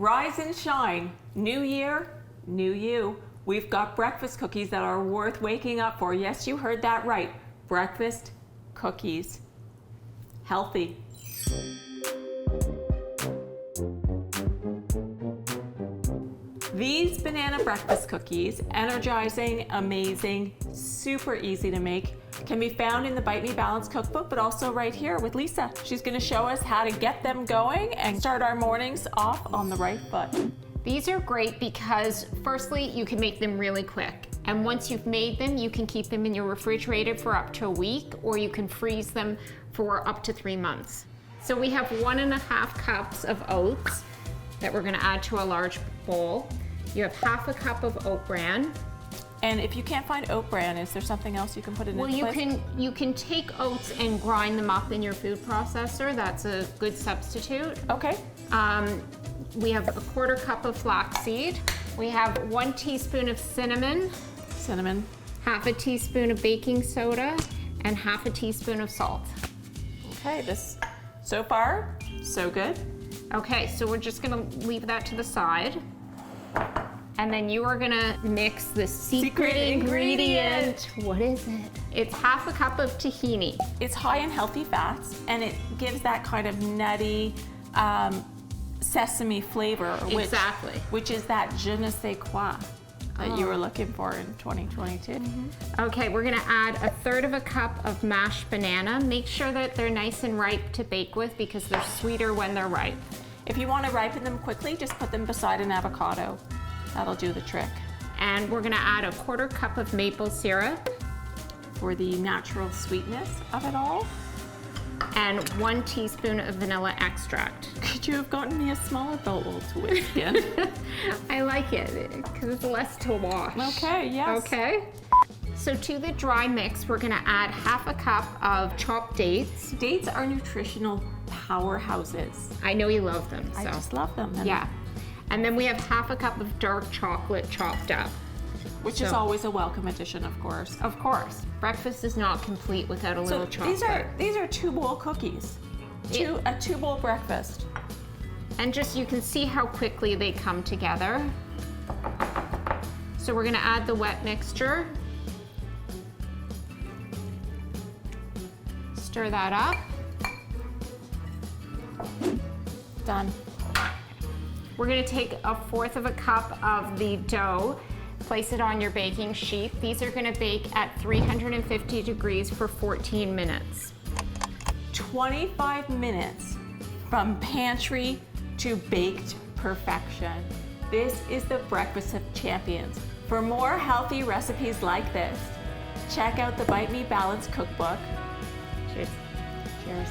Rise and shine. New year, new you. We've got breakfast cookies that are worth waking up for. Yes, you heard that right. Breakfast cookies. Healthy. These banana breakfast cookies, energizing, amazing, super easy to make, can be found in the Bite Me Balance cookbook, but also right here with Lisa. She's going to show us how to get them going and start our mornings off on the right foot. These are great because firstly, you can make them really quick. And once you've made them, you can keep them in your refrigerator for up to a week, or you can freeze them for up to 3 months. So we have 1.5 cups of oats that we're going to add to a large bowl. You have half a cup of oat bran. And if you can't find oat bran, is there something else you can put in its place? Well, you can take oats and grind them up in your food processor. That's a good substitute. Okay. We have a 1/4 cup of flaxseed. We have 1 teaspoon of cinnamon. Cinnamon. Half a teaspoon of baking soda, and half a teaspoon of salt. Okay, this, so far, so good. Okay, so we're just gonna leave that to the side. And then you are gonna mix the secret ingredient. What is it? It's half a cup of tahini. It's high in healthy fats, and it gives that kind of nutty sesame flavor. Exactly. Which is that je ne sais quoi that you were looking for in 2022. Okay, we're gonna add 1/3 cup of mashed banana. Make sure that they're nice and ripe to bake with because they're sweeter when they're ripe. If you want to ripen them quickly, just put them beside an avocado. That'll do the trick. And we're gonna add 1/4 cup of maple syrup. For the natural sweetness of it all. And 1 teaspoon of vanilla extract. Could you have gotten me a smaller bowl to whisk in? I like it because it's less to wash. Okay, yes. Okay. So to the dry mix, we're gonna add half a cup of chopped dates. Dates are nutritional powerhouses. I know you love them, so. I just love them. And yeah. And then we have half a cup of dark chocolate chopped up. Which is always a welcome addition, of course. Of course. Breakfast is not complete without a little chocolate. These are 2-bowl cookies. A 2-bowl breakfast. And just you can see how quickly they come together. So we're gonna add the wet mixture. Stir that up. Done. We're gonna take 1/4 cup of the dough, place it on your baking sheet. These are gonna bake at 350 degrees for 14 minutes. 25 minutes from pantry to baked perfection. This is the Breakfast of Champions. For more healthy recipes like this, check out the Bite Me Balance cookbook. Cheers. Cheers.